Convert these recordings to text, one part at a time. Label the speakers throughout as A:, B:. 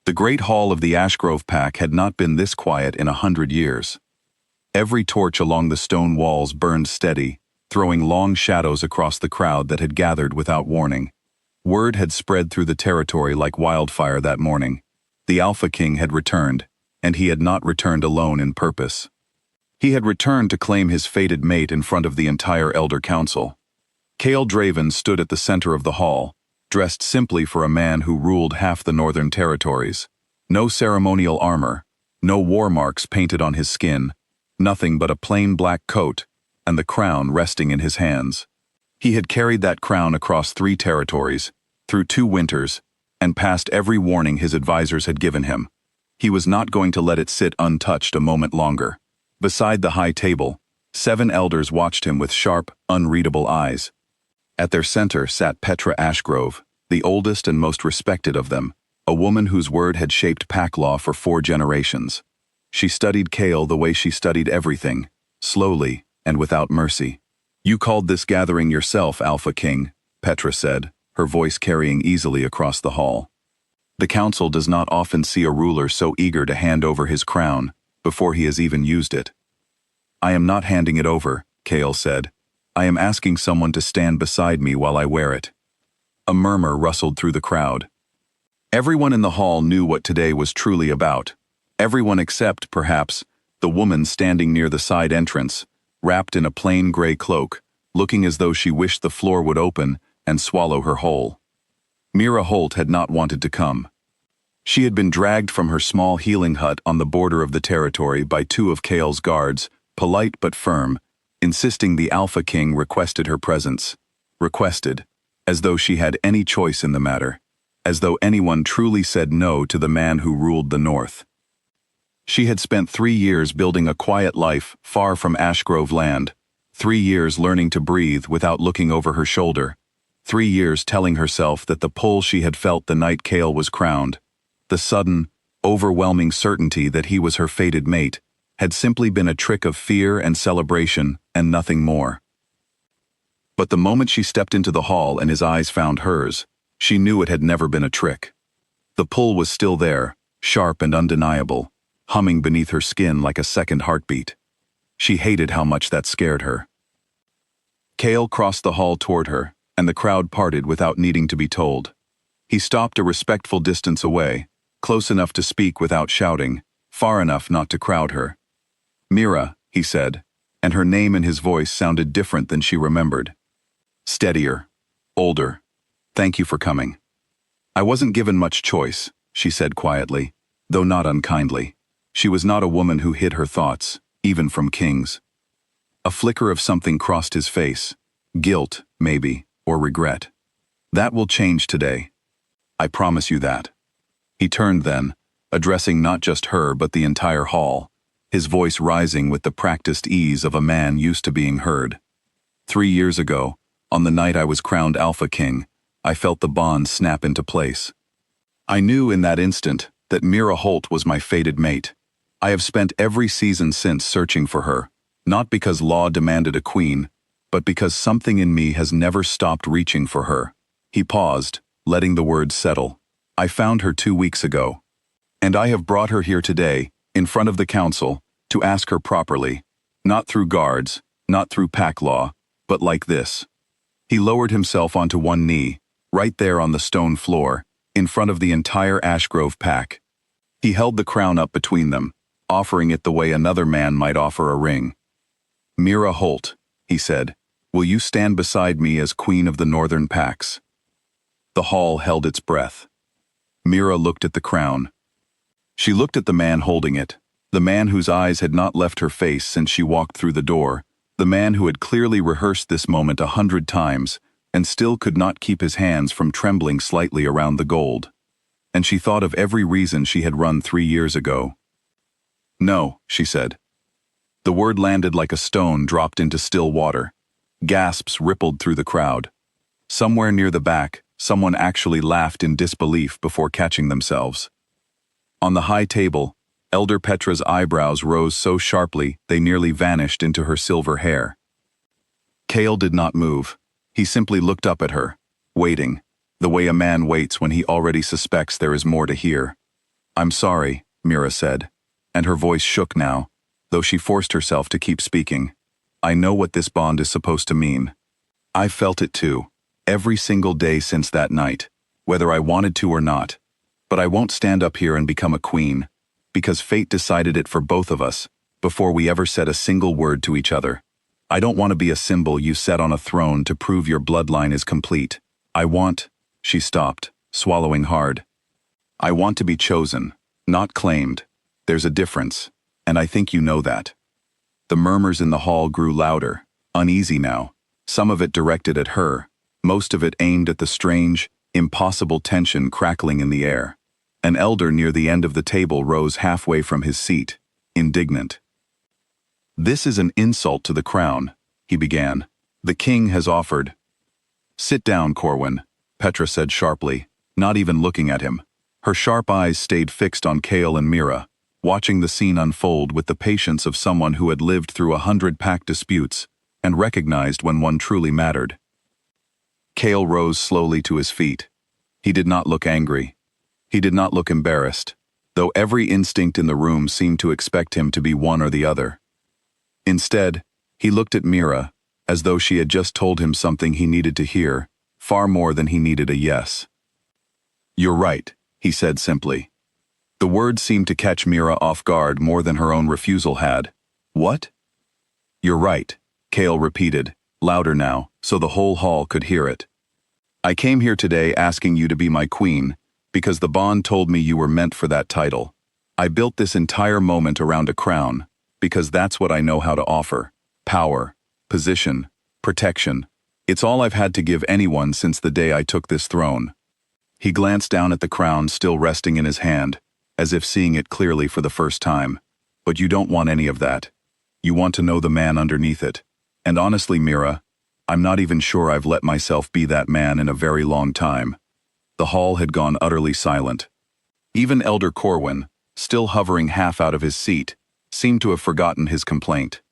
A: The great hall of the Ashgrove Pack had not been this quiet in 100 years. Every torch along the stone walls burned steady, throwing long shadows across the crowd that had gathered without warning. Word had spread through the territory like wildfire that morning. The Alpha King had returned, and he had not returned alone in purpose. He had returned to claim his fated mate in front of the entire Elder Council. Chaol Draven stood at the center of the hall, dressed simply for a man who ruled half the northern territories. No ceremonial armor, no war marks painted on his skin, nothing but a plain black coat, and the crown resting in his hands. He had carried that crown across 3 territories, through 2 winters, and past every warning his advisors had given him. He was not going to let it sit untouched a moment longer. Beside the high table, 7 elders watched him with sharp, unreadable eyes. At their center sat Petra Ashgrove, the oldest and most respected of them, a woman whose word had shaped pack law for 4 generations. She studied Chaol the way she studied everything, slowly and without mercy. "You called this gathering yourself, Alpha King," Petra said, her voice carrying easily across the hall. "The council does not often see a ruler so eager to hand over his crown before he has even used it." "I am not handing it over," Chaol said. "I am asking someone to stand beside me while I wear it." A murmur rustled through the crowd. Everyone in the hall knew what today was truly about. Everyone except, perhaps, the woman standing near the side entrance, wrapped in a plain gray cloak, looking as though she wished the floor would open and swallow her whole. Mira Holt had not wanted to come. She had been dragged from her small healing hut on the border of the territory by 2 of Chaol's guards, polite but firm, insisting the Alpha King requested her presence. Requested, as though she had any choice in the matter, as though anyone truly said no to the man who ruled the North. She had spent 3 years building a quiet life far from Ashgrove land, 3 years learning to breathe without looking over her shoulder, 3 years telling herself that the pull she had felt the night Chaol was crowned, the sudden, overwhelming certainty that he was her fated mate, had simply been a trick of fear and celebration and nothing more. But the moment she stepped into the hall and his eyes found hers, she knew it had never been a trick. The pull was still there, sharp and undeniable, humming beneath her skin like a second heartbeat. She hated how much that scared her. Chaol crossed the hall toward her, and the crowd parted without needing to be told. He stopped a respectful distance away, close enough to speak without shouting, far enough not to crowd her. "Mira," he said, and her name and his voice sounded different than she remembered. Steadier, older. "Thank you for coming." "I wasn't given much choice," she said quietly, though not unkindly. She was not a woman who hid her thoughts, even from kings. A flicker of something crossed his face. Guilt, maybe, or regret. "That will change today. I promise you that." He turned then, addressing not just her but the entire hall, his voice rising with the practiced ease of a man used to being heard. 3 years ago, on the night I was crowned Alpha King, I felt the bond snap into place. I knew in that instant that Mira Holt was my fated mate. I have spent every season since searching for her, not because law demanded a queen, but because something in me has never stopped reaching for her. He paused, letting the words settle. I found her 2 weeks ago. And I have brought her here today, in front of the council, to ask her properly, not through guards, not through pack law, but like this. He lowered himself onto one knee, right there on the stone floor, in front of the entire Ashgrove Pack. He held the crown up between them, offering it the way another man might offer a ring. "Mira Holt," he said, "will you stand beside me as Queen of the Northern Packs?" The hall held its breath. Mira looked at the crown. She looked at the man holding it, the man whose eyes had not left her face since she walked through the door, the man who had clearly rehearsed this moment 100 times and still could not keep his hands from trembling slightly around the gold. And she thought of every reason she had run 3 years ago. "No," she said. The word landed like a stone dropped into still water. Gasps rippled through the crowd. Somewhere near the back, someone actually laughed in disbelief before catching themselves. On the high table, Elder Petra's eyebrows rose so sharply they nearly vanished into her silver hair. Chaol did not move. He simply looked up at her, waiting, the way a man waits when he already suspects there is more to hear. I'm sorry, Mira said, and her voice shook now, though she forced herself to keep speaking. I know what this bond is supposed to mean. I've felt it too, every single day since that night, whether I wanted to or not. But I won't stand up here and become a queen, because fate decided it for both of us, before we ever said a single word to each other. I don't want to be a symbol you set on a throne to prove your bloodline is complete. I want— She stopped, swallowing hard. I want to be chosen, not claimed. There's a difference, and I think you know that. The murmurs in the hall grew louder, uneasy now, some of it directed at her, most of it aimed at the strange, impossible tension crackling in the air. An elder near the end of the table rose halfway from his seat, indignant. This is an insult to the crown, he began. The king has offered— Sit down, Corwin, Petra said sharply, not even looking at him. Her sharp eyes stayed fixed on Chaol and Mira, watching the scene unfold with the patience of someone who had lived through 100 pack disputes and recognized when one truly mattered. Chaol rose slowly to his feet. He did not look angry. He did not look embarrassed, though every instinct in the room seemed to expect him to be one or the other. Instead, he looked at Mira, as though she had just told him something he needed to hear, far more than he needed a yes. You're right, he said simply. The words seemed to catch Mira off guard more than her own refusal had. What? You're right, Chaol repeated, louder now, so the whole hall could hear it. I came here today asking you to be my queen, because the bond told me you were meant for that title. I built this entire moment around a crown, because that's what I know how to offer. Power, position, protection. It's all I've had to give anyone since the day I took this throne. He glanced down at the crown still resting in his hand, as if seeing it clearly for the first time. But you don't want any of that. You want to know the man underneath it. And honestly, Mira, I'm not even sure I've let myself be that man in a very long time. The hall had gone utterly silent. Even Elder Corwin, still hovering half out of his seat, seemed to have forgotten his complaint.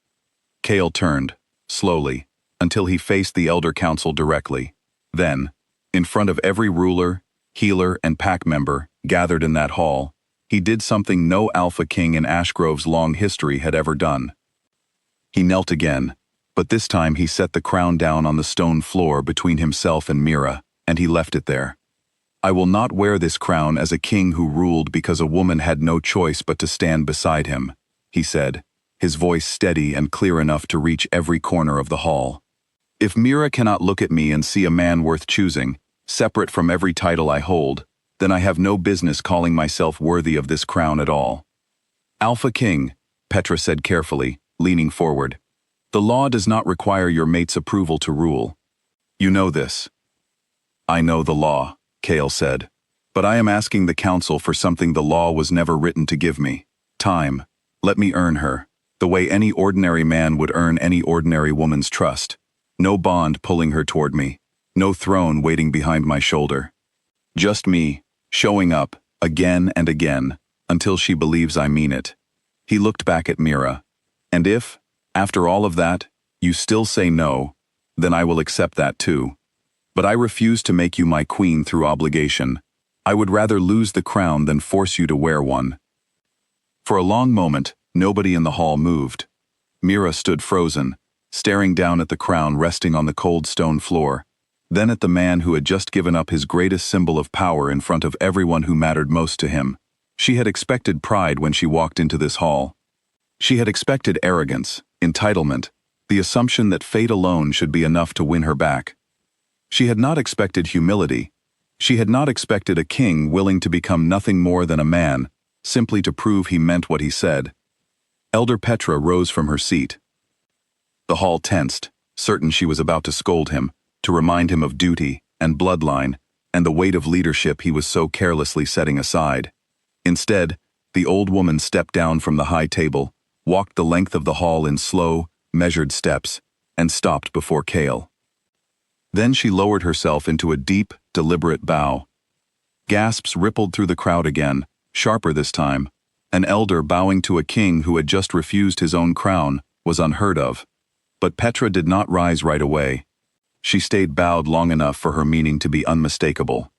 A: Chaol turned, slowly, until he faced the Elder Council directly. Then, in front of every ruler, healer, and pack member gathered in that hall, he did something no Alpha King in Ashgrove's long history had ever done. He knelt again, but this time he set the crown down on the stone floor between himself and Mira, and he left it there. I will not wear this crown as a king who ruled because a woman had no choice but to stand beside him, he said, his voice steady and clear enough to reach every corner of the hall. If Mira cannot look at me and see a man worth choosing, separate from every title I hold, then I have no business calling myself worthy of this crown at all. Alpha King, Petra said carefully, leaning forward. The law does not require your mate's approval to rule. You know this. I know the law, Chaol said, but I am asking the council for something the law was never written to give me. Time. Let me earn her, the way any ordinary man would earn any ordinary woman's trust. No bond pulling her toward me. No throne waiting behind my shoulder. Just me, showing up, again and again, until she believes I mean it. He looked back at Mira. And if, after all of that, you still say no, then I will accept that too. But I refuse to make you my queen through obligation. I would rather lose the crown than force you to wear one. For a long moment, nobody in the hall moved. Mira stood frozen, staring down at the crown resting on the cold stone floor, then at the man who had just given up his greatest symbol of power in front of everyone who mattered most to him. She had expected pride when she walked into this hall. She had expected arrogance, entitlement, the assumption that fate alone should be enough to win her back. She had not expected humility. She had not expected a king willing to become nothing more than a man, simply to prove he meant what he said. Elder Petra rose from her seat. The hall tensed, certain she was about to scold him, to remind him of duty and bloodline and the weight of leadership he was so carelessly setting aside. Instead, the old woman stepped down from the high table, walked the length of the hall in slow, measured steps, and stopped before Chaol. Then she lowered herself into a deep, deliberate bow. Gasps rippled through the crowd again, sharper this time. An elder bowing to a king who had just refused his own crown was unheard of. But Petra did not rise right away. She stayed bowed long enough for her meaning to be unmistakable.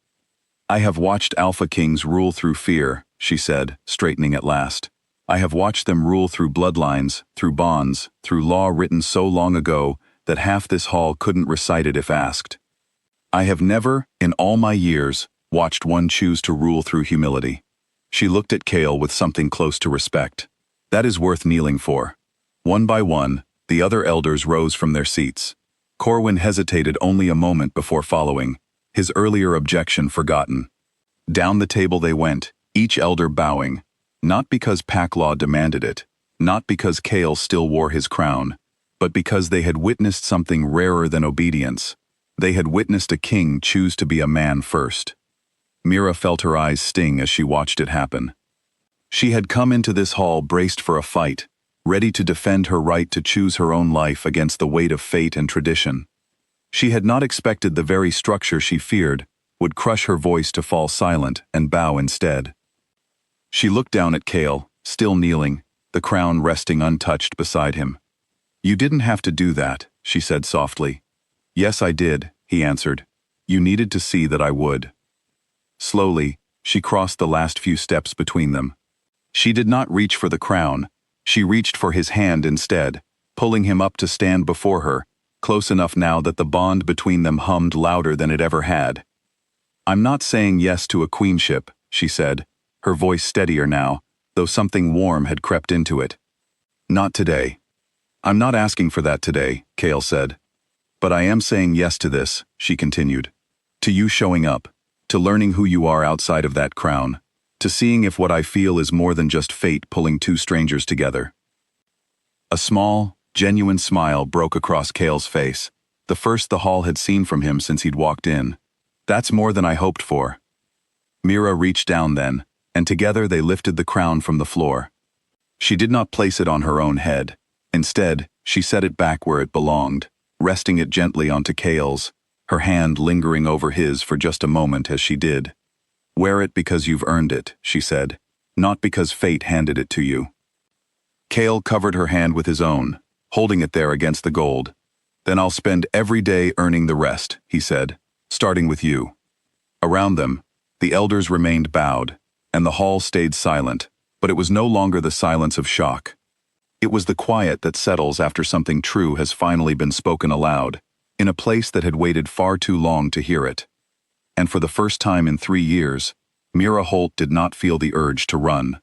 A: I have watched Alpha Kings rule through fear, she said, straightening at last. I have watched them rule through bloodlines, through bonds, through law written so long ago that half this hall couldn't recite it if asked. I have never, in all my years, watched one choose to rule through humility. She looked at Cale with something close to respect. That is worth kneeling for. One by one, the other elders rose from their seats. Corwin hesitated only a moment before following, his earlier objection forgotten. Down the table they went, each elder bowing, not because pack law demanded it, not because Cale still wore his crown, but because they had witnessed something rarer than obedience. They had witnessed a king choose to be a man first. Mira felt her eyes sting as she watched it happen. She had come into this hall braced for a fight, ready to defend her right to choose her own life against the weight of fate and tradition. She had not expected the very structure she feared would crush her voice to fall silent and bow instead. She looked down at Cale, still kneeling, the crown resting untouched beside him. You didn't have to do that, she said softly. Yes, I did, he answered. You needed to see that I would. Slowly, she crossed the last few steps between them. She did not reach for the crown. She reached for his hand instead, pulling him up to stand before her, close enough now that the bond between them hummed louder than it ever had. I'm not saying yes to a queenship, she said, her voice steadier now, though something warm had crept into it. Not today. I'm not asking for that today, Cale said. But I am saying yes to this, she continued. To you showing up, to learning who you are outside of that crown, to seeing if what I feel is more than just fate pulling two strangers together. A small, genuine smile broke across Cale's face, the first the hall had seen from him since he'd walked in. That's more than I hoped for. Mira reached down then, and together they lifted the crown from the floor. She did not place it on her own head. Instead, she set it back where it belonged, resting it gently onto Cale's, her hand lingering over his for just a moment as she did. Wear it because you've earned it, she said, not because fate handed it to you. Cale covered her hand with his own, holding it there against the gold. Then I'll spend every day earning the rest, he said, starting with you. Around them, the elders remained bowed, and the hall stayed silent, but it was no longer the silence of shock. It was the quiet that settles after something true has finally been spoken aloud, in a place that had waited far too long to hear it. And for the first time in 3 years, Mira Holt did not feel the urge to run.